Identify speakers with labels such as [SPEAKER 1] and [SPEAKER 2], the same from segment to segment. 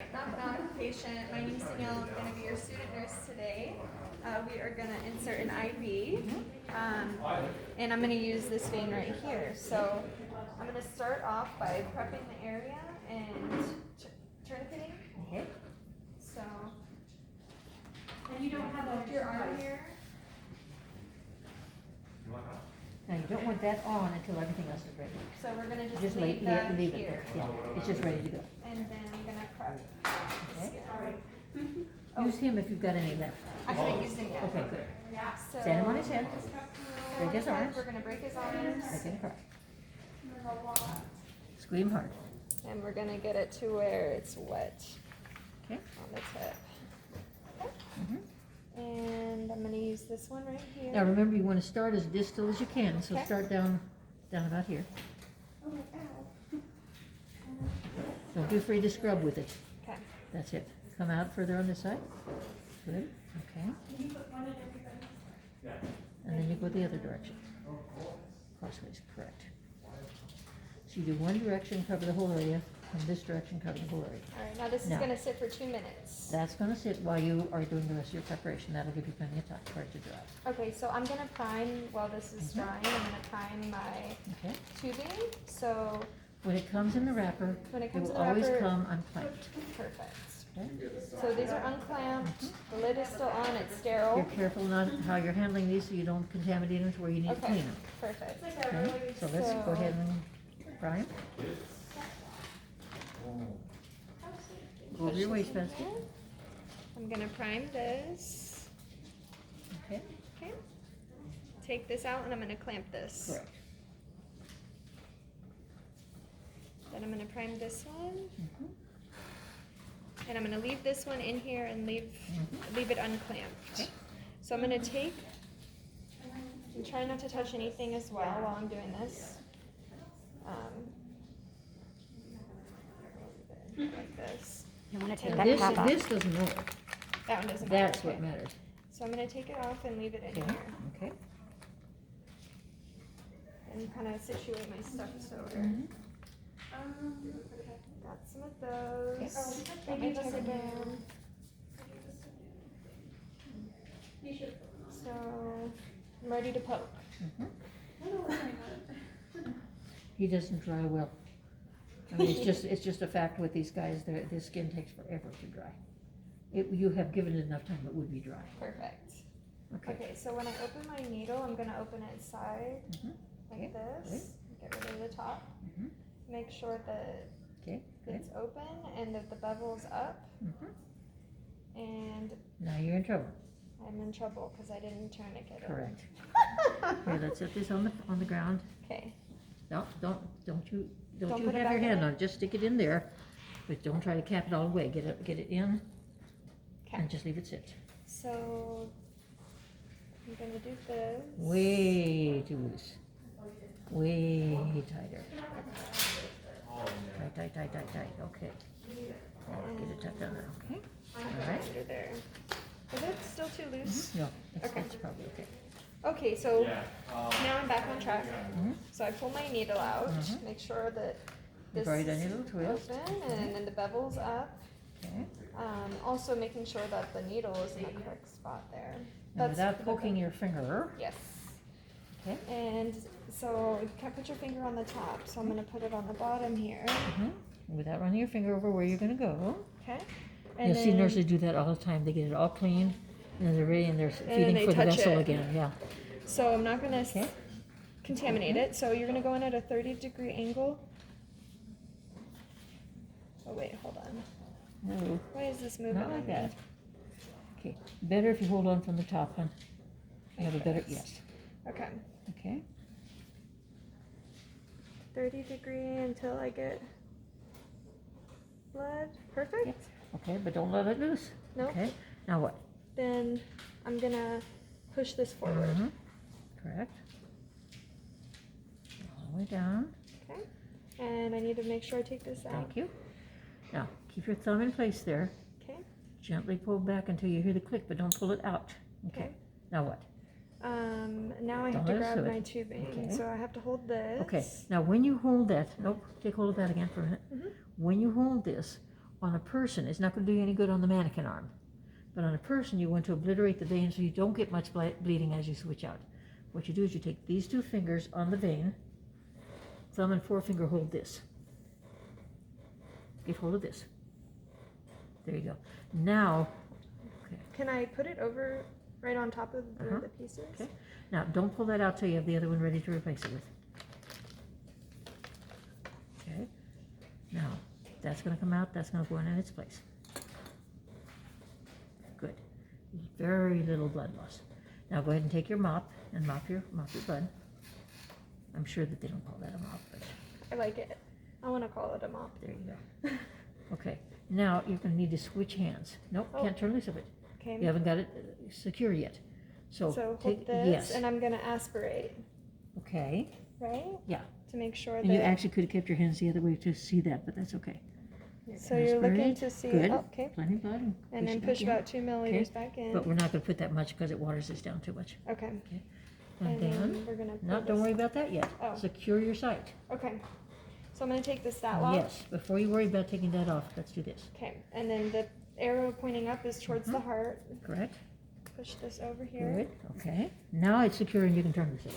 [SPEAKER 1] Knock knock, patient. My name's Danielle. I'm going to be your student nurse today. We are going to insert an IV, and I'm going to use this vein right here. So I'm going to start off by prepping the area and tourniqueting.
[SPEAKER 2] Okay.
[SPEAKER 1] So, and you don't have your arm here.
[SPEAKER 2] Now you don't want that on until everything else is ready.
[SPEAKER 1] So we're going to just
[SPEAKER 2] Just
[SPEAKER 1] leave
[SPEAKER 2] leave
[SPEAKER 1] that
[SPEAKER 2] it
[SPEAKER 1] here.
[SPEAKER 2] there. Yeah, it's just ready to go.
[SPEAKER 1] And then I'm going to prep.
[SPEAKER 2] Okay. Use him if you've got any left.
[SPEAKER 1] I haven't used him yet.
[SPEAKER 2] Okay, good.
[SPEAKER 1] So,
[SPEAKER 2] Stand him on his head. Break his arms.
[SPEAKER 1] We're going to break his arms.
[SPEAKER 2] Break him apart. Squeeze hard.
[SPEAKER 1] And we're going to get it to where it's wet
[SPEAKER 2] Okay.
[SPEAKER 1] on the tip. Okay.
[SPEAKER 2] Mhm.
[SPEAKER 1] And I'm going to use this one right here.
[SPEAKER 2] Now remember, you want to start as distal as you can, so
[SPEAKER 1] Okay.
[SPEAKER 2] start down about here. Don't be afraid to scrub with it.
[SPEAKER 1] Okay.
[SPEAKER 2] That's it. Come out further on this side. Good. Okay. And then you go the other direction. Crossways, correct. So you do one direction, cover the whole area, and this direction, cover the whole area.
[SPEAKER 1] All right, now this is
[SPEAKER 2] Now.
[SPEAKER 1] going to sit for 2 minutes.
[SPEAKER 2] That's gonna sit while you are doing the rest of your preparation. That'll give you plenty of time for it to dry.
[SPEAKER 1] Okay, so I'm going to prime while this is drying. I'm going to prime my
[SPEAKER 2] Okay?
[SPEAKER 1] tubing. So
[SPEAKER 2] When it comes in the wrapper,
[SPEAKER 1] when it
[SPEAKER 2] it
[SPEAKER 1] comes
[SPEAKER 2] will
[SPEAKER 1] in the
[SPEAKER 2] always
[SPEAKER 1] wrapper,
[SPEAKER 2] come unclamped.
[SPEAKER 1] perfect.
[SPEAKER 2] Okay?
[SPEAKER 1] So these are unclamped. The lid is still on. It's sterile.
[SPEAKER 2] You're careful not how you're handling these so you don't contaminate them to where you need to
[SPEAKER 1] Okay,
[SPEAKER 2] clean them.
[SPEAKER 1] perfect.
[SPEAKER 2] Okay? So let's go ahead and prime. Go over your wastebasket.
[SPEAKER 1] I'm going to prime this.
[SPEAKER 2] Okay?
[SPEAKER 1] Okay. Take this out and I'm going to clamp this.
[SPEAKER 2] Correct.
[SPEAKER 1] Then I'm going to prime this one.
[SPEAKER 2] Mhm.
[SPEAKER 1] And I'm going to leave this one in here and leave it unclamped.
[SPEAKER 2] Okay.
[SPEAKER 1] So I'm going to take and try not to touch anything as well while I'm doing this. Like this.
[SPEAKER 3] You want to take
[SPEAKER 2] Now
[SPEAKER 3] that
[SPEAKER 2] this,
[SPEAKER 3] cap off.
[SPEAKER 2] this doesn't work.
[SPEAKER 1] That one doesn't
[SPEAKER 2] That's
[SPEAKER 1] matter.
[SPEAKER 2] what matters.
[SPEAKER 1] So I'm going to take it off and leave it in
[SPEAKER 2] Okay?
[SPEAKER 1] here.
[SPEAKER 2] Okay?
[SPEAKER 1] And kind of situate my stuff over.
[SPEAKER 2] Mhm.
[SPEAKER 1] Got some of those.
[SPEAKER 2] Yes.
[SPEAKER 1] Got my tegaderm. So I'm ready to poke.
[SPEAKER 2] He doesn't dry well. I mean, it's just a fact with these guys, their skin takes forever to dry. You have given it enough time, it would be dry.
[SPEAKER 1] Perfect.
[SPEAKER 2] Okay.
[SPEAKER 1] Okay, so when I open my needle, I'm going to open it side
[SPEAKER 2] Mhm.
[SPEAKER 1] like
[SPEAKER 2] Okay,
[SPEAKER 1] this. Get rid of the top.
[SPEAKER 2] Mhm.
[SPEAKER 1] Make sure that
[SPEAKER 2] Okay, good.
[SPEAKER 1] it's open and that the bevel's up.
[SPEAKER 2] Mhm.
[SPEAKER 1] And
[SPEAKER 2] Now you're in trouble.
[SPEAKER 1] I'm in trouble because I didn't tourniquet it.
[SPEAKER 2] Correct. Here, let's set this on the ground.
[SPEAKER 1] Okay.
[SPEAKER 2] No, don't you
[SPEAKER 1] Don't
[SPEAKER 2] have
[SPEAKER 1] put it
[SPEAKER 2] your
[SPEAKER 1] back
[SPEAKER 2] hand
[SPEAKER 1] in?
[SPEAKER 2] on it, just stick it in there, but don't try to cap it all the way. Get it in
[SPEAKER 1] Okay.
[SPEAKER 2] and just leave it sit.
[SPEAKER 1] So I'm going to do this.
[SPEAKER 2] Way too loose. Way tighter. Tight. Okay. Now get it tucked down there. Okay. All right.
[SPEAKER 1] Under there. Is it still too loose?
[SPEAKER 2] No, that's,
[SPEAKER 1] Okay.
[SPEAKER 2] that's probably okay.
[SPEAKER 1] Okay, so now I'm back on track.
[SPEAKER 2] Mhm.
[SPEAKER 1] So I pull my needle out,
[SPEAKER 2] Mhm.
[SPEAKER 1] make sure that this
[SPEAKER 2] You've already done your
[SPEAKER 1] is
[SPEAKER 2] little twist.
[SPEAKER 1] open and then the bevel's up.
[SPEAKER 2] Okay.
[SPEAKER 1] Also making sure that the needle is in the correct spot there.
[SPEAKER 2] Now without
[SPEAKER 1] the
[SPEAKER 2] poking your finger.
[SPEAKER 1] Yes.
[SPEAKER 2] Okay.
[SPEAKER 1] And so you can't put your finger on the top, so I'm going to put it on the bottom here.
[SPEAKER 2] Mhm. Without running your finger over where you're going to go.
[SPEAKER 1] Okay.
[SPEAKER 2] You'll see nurses do that all the time. They get it all clean, and then they're ready, and they're feeding
[SPEAKER 1] they
[SPEAKER 2] for the
[SPEAKER 1] touch
[SPEAKER 2] vessel
[SPEAKER 1] it.
[SPEAKER 2] again. Yeah.
[SPEAKER 1] So I'm not going to
[SPEAKER 2] Okay.
[SPEAKER 1] contaminate it. So you're going to go in at a 30-degree angle. Oh wait, hold on.
[SPEAKER 2] No,
[SPEAKER 1] Why is this moving?
[SPEAKER 2] not
[SPEAKER 1] on
[SPEAKER 2] like
[SPEAKER 1] me?
[SPEAKER 2] that. Okay. Better if you hold on from the top, hon. You have a better,
[SPEAKER 1] Perfect.
[SPEAKER 2] yes.
[SPEAKER 1] Okay.
[SPEAKER 2] Okay.
[SPEAKER 1] 30-degree until I get blood. Perfect.
[SPEAKER 2] Yep. Okay, but don't let it loose.
[SPEAKER 1] Nope.
[SPEAKER 2] Okay. Now what?
[SPEAKER 1] Then I'm gonna push this forward.
[SPEAKER 2] Mhm. Correct. All the way down.
[SPEAKER 1] Okay. And I need to make sure I take this out.
[SPEAKER 2] Thank you. Now, keep your thumb in place there.
[SPEAKER 1] Okay.
[SPEAKER 2] Gently pull back until you hear the click, but don't pull it out. Okay.
[SPEAKER 1] Okay.
[SPEAKER 2] Now what?
[SPEAKER 1] Now I have
[SPEAKER 2] Don't
[SPEAKER 1] to
[SPEAKER 2] let it
[SPEAKER 1] grab
[SPEAKER 2] slip.
[SPEAKER 1] my tubing.
[SPEAKER 2] Okay.
[SPEAKER 1] So I have to hold this.
[SPEAKER 2] Okay. Now, when you hold that, nope, take hold of that again for a minute.
[SPEAKER 1] Mhm.
[SPEAKER 2] When you hold this, on a person, it's not gonna do you any good on the mannequin arm. But on a person, you want to obliterate the vein so you don't get much bleeding as you switch out. What you do is you take these 2 fingers on the vein, thumb and forefinger hold this. Get hold of this. There you go. Now, okay.
[SPEAKER 1] Can I put it over right on top of the pieces?
[SPEAKER 2] Okay. Now, don't pull that out till you have the other one ready to replace it with. Okay. Now, that's going to come out. That's going to go in its place. Good. Very little blood loss. Now, go ahead and take your mop and mop your blood. I'm sure that they don't call that a mop, but
[SPEAKER 1] I like it. I want to call it a mop.
[SPEAKER 2] there you go. Okay. Now, you're going to need to switch hands. Nope, can't turn loose of it.
[SPEAKER 1] Okay.
[SPEAKER 2] You haven't got it secure yet. So
[SPEAKER 1] hold
[SPEAKER 2] take
[SPEAKER 1] this,
[SPEAKER 2] yes.
[SPEAKER 1] and I'm gonna aspirate,
[SPEAKER 2] Okay.
[SPEAKER 1] right?
[SPEAKER 2] Yeah.
[SPEAKER 1] To make sure
[SPEAKER 2] And
[SPEAKER 1] that.
[SPEAKER 2] you actually could have kept your hands the other way to see that, but that's okay.
[SPEAKER 1] So you're looking
[SPEAKER 2] Aspirate.
[SPEAKER 1] to see.
[SPEAKER 2] Good.
[SPEAKER 1] Oh, okay.
[SPEAKER 2] Plenty of blood.
[SPEAKER 1] And then
[SPEAKER 2] it
[SPEAKER 1] push
[SPEAKER 2] back in.
[SPEAKER 1] about 2 milliliters back in.
[SPEAKER 2] But we're not going to put that much because it waters this down too much.
[SPEAKER 1] Okay.
[SPEAKER 2] And
[SPEAKER 1] then
[SPEAKER 2] then,
[SPEAKER 1] we're gonna.
[SPEAKER 2] no, don't worry about that yet.
[SPEAKER 1] Oh.
[SPEAKER 2] Secure your site.
[SPEAKER 1] Okay. So I'm gonna take the stat lock.
[SPEAKER 2] Yes. Before you worry about taking that off, let's do this.
[SPEAKER 1] Okay. And then the arrow pointing up is towards the heart.
[SPEAKER 2] Correct.
[SPEAKER 1] Push this over here.
[SPEAKER 2] Good. Okay. Now it's secure and you can turn this away.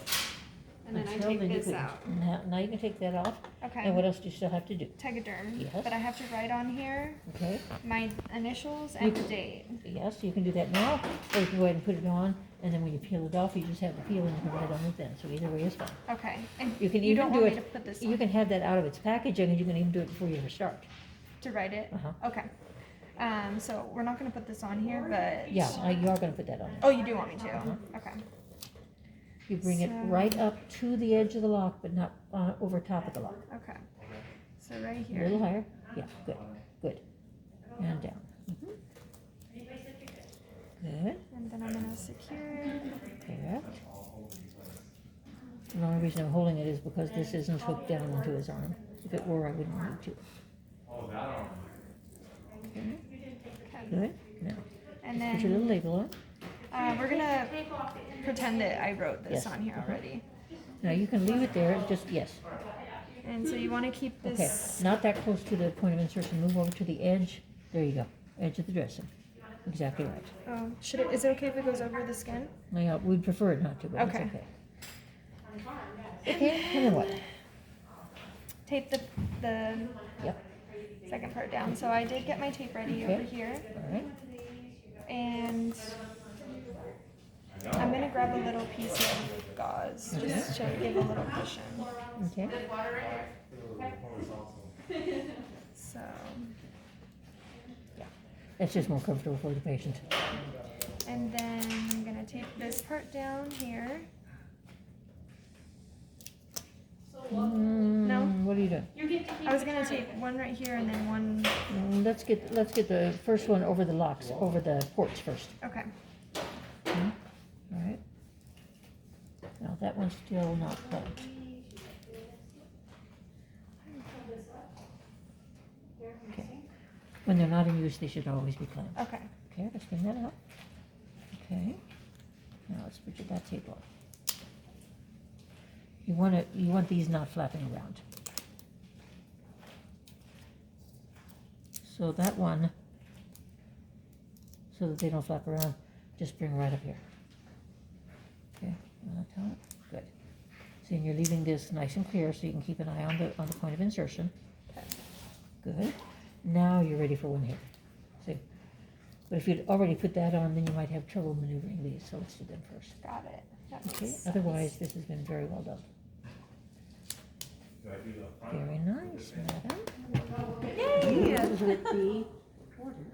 [SPEAKER 1] And then I
[SPEAKER 2] Until
[SPEAKER 1] take
[SPEAKER 2] then you
[SPEAKER 1] this
[SPEAKER 2] couldn't.
[SPEAKER 1] out.
[SPEAKER 2] Now you can take that off.
[SPEAKER 1] Okay.
[SPEAKER 2] And what else do you still have to do?
[SPEAKER 1] Tegaderm.
[SPEAKER 2] Yes.
[SPEAKER 1] But I have to write on here
[SPEAKER 2] Okay.
[SPEAKER 1] my initials and the date.
[SPEAKER 2] Yes, you can do that now, or you can go ahead and put it on, and then when you peel it off, you just have the peel and you can write on it then. So either way is fine.
[SPEAKER 1] Okay. And
[SPEAKER 2] You can
[SPEAKER 1] you
[SPEAKER 2] even
[SPEAKER 1] don't
[SPEAKER 2] do
[SPEAKER 1] want
[SPEAKER 2] it.
[SPEAKER 1] me to put this
[SPEAKER 2] You
[SPEAKER 1] on
[SPEAKER 2] can have that out of its packaging, and you can even do it before you ever start.
[SPEAKER 1] to write it?
[SPEAKER 2] Uh-huh.
[SPEAKER 1] Okay. So we're not gonna put this on here, but.
[SPEAKER 2] Yeah, you are going to put that on.
[SPEAKER 1] Oh, you do want me to?
[SPEAKER 2] Uh-huh.
[SPEAKER 1] Okay.
[SPEAKER 2] You bring it
[SPEAKER 1] So-
[SPEAKER 2] right up to the edge of the lock, but not over top of the lock.
[SPEAKER 1] Okay. So right
[SPEAKER 2] A
[SPEAKER 1] here.
[SPEAKER 2] little higher. Yeah, good, good. And down. Good.
[SPEAKER 1] And then I'm gonna secure it.
[SPEAKER 2] Correct. The only reason I'm holding it is because this isn't hooked down into his arm. If it were, I wouldn't need to. Okay.
[SPEAKER 1] Okay.
[SPEAKER 2] Good. Now,
[SPEAKER 1] And
[SPEAKER 2] put your little
[SPEAKER 1] then
[SPEAKER 2] label on.
[SPEAKER 1] we're gonna pretend that I wrote this
[SPEAKER 2] Yes.
[SPEAKER 1] on here already.
[SPEAKER 2] Now you can leave it there. Just yes.
[SPEAKER 1] And so you want to keep
[SPEAKER 2] Okay.
[SPEAKER 1] this.
[SPEAKER 2] Not that close to the point of insertion. Move over to the edge. There you go. Edge of the dressing. Exactly right.
[SPEAKER 1] Oh, is it okay if it goes over the skin?
[SPEAKER 2] Yeah, we'd prefer it not to, but
[SPEAKER 1] Okay.
[SPEAKER 2] it's okay. Okay. And then what?
[SPEAKER 1] Tape the
[SPEAKER 2] Yep.
[SPEAKER 1] second part down. So I did get my tape ready
[SPEAKER 2] Okay.
[SPEAKER 1] over here,
[SPEAKER 2] All right.
[SPEAKER 1] and I'm gonna grab a little piece of gauze just to give a little cushion.
[SPEAKER 2] Okay.
[SPEAKER 1] So
[SPEAKER 2] That's just more comfortable for the patient.
[SPEAKER 1] and then I'm gonna tape this part down here. No?
[SPEAKER 2] What are you doing?
[SPEAKER 1] I was gonna tape one right here and then one.
[SPEAKER 2] Let's get the first one over the locks, over the ports first.
[SPEAKER 1] Okay.
[SPEAKER 2] All right. Now that one's still not clamped. Okay. When they're not in use, they should always be clamped.
[SPEAKER 1] Okay.
[SPEAKER 2] Okay, let's clean that up. Okay. Now let's put your that tape on. You want these not flapping around. So that one, so that they don't flap around, just bring right up here. Okay, on the top, good. See, and you're leaving this nice and clear so you can keep an eye on the point of insertion. Good. Now you're ready for one here. See, but if you'd already put that on, then you might have trouble maneuvering these. So let's do them first.
[SPEAKER 1] Got it. That makes
[SPEAKER 2] Okay.
[SPEAKER 1] sense.
[SPEAKER 2] Otherwise, this has been very well done. Very nice, madam.
[SPEAKER 1] Yay!
[SPEAKER 2] With the quarters.